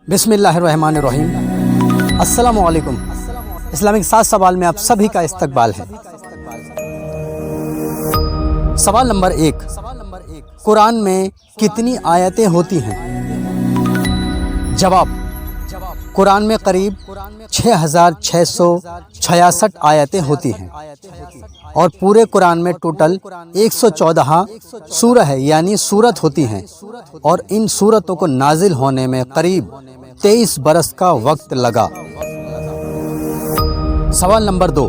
بسم اللہ الرحمن الرحیم۔ السلام علیکم۔ اسلامک 7 سوال میں آپ سبھی کا استقبال ہے۔ سوال نمبر 1، قرآن میں کتنی آیتیں ہوتی ہیں؟ جواب، قرآن میں قریب 6666 آیتیں ہوتی ہیں اور پورے قرآن میں ٹوٹل 114 سورہ ہے یعنی سورت ہوتی ہیں، اور ان سورتوں کو نازل ہونے میں قریب 23 برس کا وقت لگا۔ سوال نمبر 2،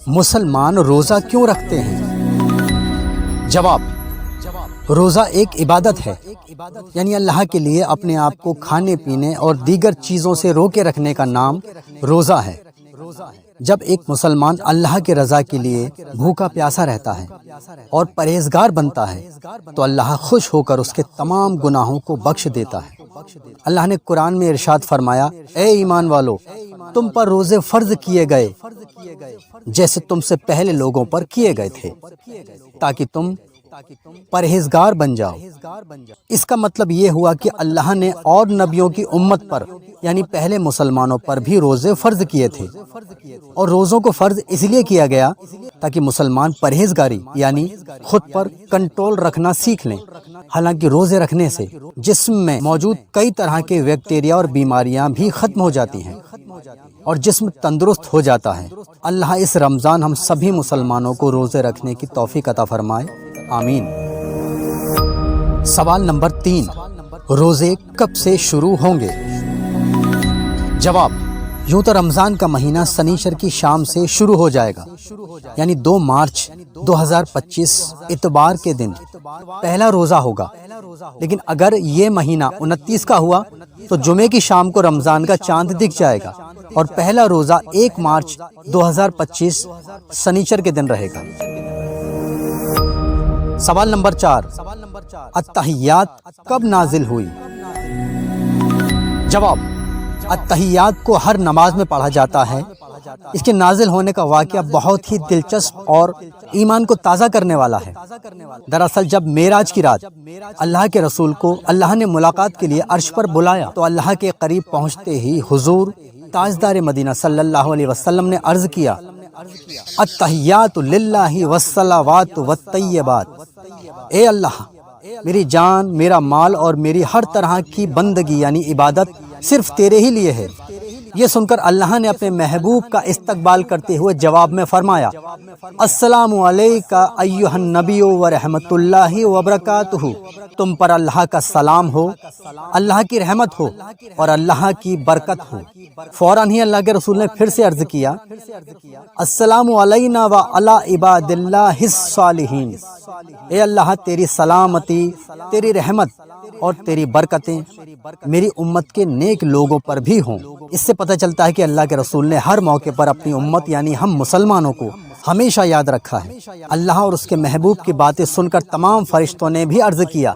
مسلمان روزہ کیوں رکھتے ہیں؟ جواب، روزہ ایک عبادت ہے، یعنی اللہ کے لیے اپنے آپ کو کھانے پینے اور دیگر چیزوں سے روکے رکھنے کا نام روزہ ہے۔ جب ایک مسلمان اللہ کی رضا کے لیے بھوکا پیاسا رہتا ہے اور پرہیزگار بنتا ہے تو اللہ خوش ہو کر اس کے تمام گناہوں کو بخش دیتا ہے۔ اللہ نے قرآن میں ارشاد فرمایا، اے ایمان والو، تم پر روزے فرض کیے گئے جیسے تم سے پہلے لوگوں پر کیے گئے تھے تاکہ تم پرہیزگار بن جاؤ۔ اس کا مطلب یہ ہوا کہ اللہ نے اور نبیوں کی امت پر یعنی پہلے مسلمانوں پر بھی روزے فرض کیے تھے، اور روزوں کو فرض اس لیے کیا گیا تاکہ مسلمان پرہیزگاری یعنی خود پر کنٹرول رکھنا سیکھ لیں۔ حالانکہ روزے رکھنے سے جسم میں موجود کئی طرح کے بیکٹیریا اور بیماریاں بھی ختم ہو جاتی ہیں اور جسم تندرست ہو جاتا ہے۔ اللہ اس رمضان ہم سبھی مسلمانوں کو روزے رکھنے کی توفیق عطا فرمائے، آمین۔ سوال نمبر 3، روزے کب سے شروع ہوں گے؟ جواب، یوں تو رمضان کا مہینہ سنیچر کی شام سے شروع ہو جائے گا، یعنی 2 مارچ 2025 اتوار کے دن پہلا روزہ ہوگا، لیکن اگر یہ مہینہ 29 کا ہوا تو جمعے کی شام کو رمضان کا چاند دکھ جائے گا اور پہلا روزہ 1 مارچ 2025 سنیچر کے دن رہے گا۔ سوال نمبر 4، التحیات کب نازل ہوئی؟ جواب، التحیات کو ہر نماز میں پڑھا جاتا ہے۔ اس کے نازل ہونے کا واقعہ بہت ہی دلچسپ اور ایمان کو تازہ کرنے والا ہے۔ دراصل جب معراج کی رات اللہ کے رسول کو اللہ نے ملاقات کے لیے عرش پر بلایا تو اللہ کے قریب پہنچتے ہی حضور تاجدار مدینہ صلی اللہ علیہ وسلم نے عرض کیا، التحیات للہ والصلوات والطیبات، اے اللہ، میری جان، میرا مال اور میری ہر طرح کی بندگی یعنی عبادت صرف تیرے ہی لیے ہے۔ یہ سن کر اللہ نے اپنے محبوب کا استقبال کرتے ہوئے جواب میں فرمایا، السلام علیکہ ایھا النبی ورحمۃ اللہ وبرکاتہ، تم پر اللہ کا سلام ہو، اللہ کی رحمت ہو اور اللہ کی برکت ہو۔ فوراً ہی اللہ کے رسول نے پھر سے عرض کیا، السلام علینا وعلی عباد اللہ الصالحین، اے اللہ تیری سلامتی، تیری رحمت اور تیری برکتیں میری امت کے نیک لوگوں پر بھی ہوں۔ اس سے پتہ چلتا ہے کہ اللہ کے رسول نے ہر موقع پر اپنی امت یعنی ہم مسلمانوں کو ہمیشہ یاد رکھا ہے۔ اللہ اور اس کے محبوب کی باتیں سن کر تمام فرشتوں نے بھی عرض کیا،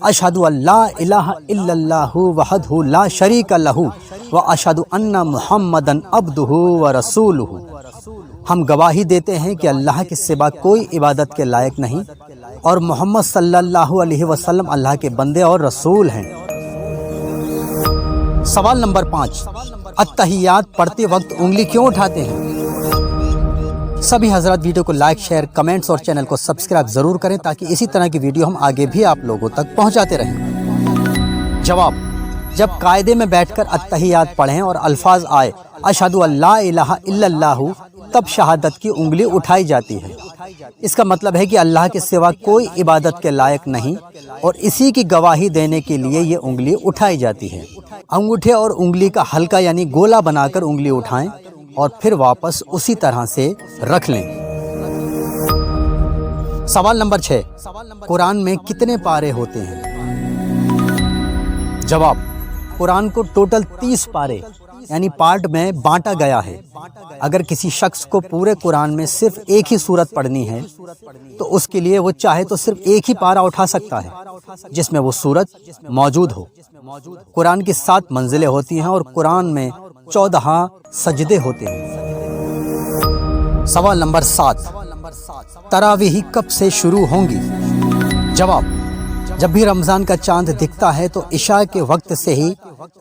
اشہد ان لا الہ الا اللہ وحدہ لا شریک لہ واشہد ان محمدا عبدہ ورسولہ، ہم گواہی دیتے ہیں کہ اللہ کے سوا کوئی عبادت کے لائق نہیں اور محمد صلی اللہ علیہ وسلم اللہ کے بندے اور رسول ہیں۔ سوال نمبر 5، التحیات پڑھتے وقت انگلی کیوں اٹھاتے ہیں؟ سبھی حضرات ویڈیو کو لائک، شیئر، کمنٹس اور چینل کو سبسکرائب ضرور کریں تاکہ اسی طرح کی ویڈیو ہم آگے بھی آپ لوگوں تک پہنچاتے رہیں۔ جواب، جب قاعدے میں بیٹھ کر التحیات پڑھیں اور الفاظ آئے اشہد ان لا الہ الا اللہ تب شہادت کی انگلی اٹھائی جاتی ہے۔ اس کا مطلب ہے کہ اللہ کے سوا کوئی عبادت کے لائق نہیں اور اسی کی گواہی دینے کے لیے یہ انگلی اٹھائی جاتی ہے۔ انگوٹھے اور انگلی کا حلقہ یعنی گولا بنا کر انگلی اٹھائیں اور پھر واپس اسی طرح سے رکھ لیں۔ سوال نمبر 6، قرآن میں کتنے پارے ہوتے ہیں؟ جواب، قرآن کو ٹوٹل 30 پارے یعنی پارٹ میں بانٹا گیا ہے۔ اگر کسی شخص کو پورے قرآن میں صرف ایک ہی سورت پڑھنی ہے تو اس کے لیے وہ چاہے تو صرف ایک ہی پارہ اٹھا سکتا ہے جس میں وہ سورت موجود ہو۔ قرآن کی 7 منزلیں ہوتی ہیں اور قرآن میں 14 سجدے ہوتے ہیں۔ سوال نمبر 7، تراویح کب سے شروع ہوں گی؟ جواب، جب بھی رمضان کا چاند دکھتا ہے تو عشاء کے وقت سے ہی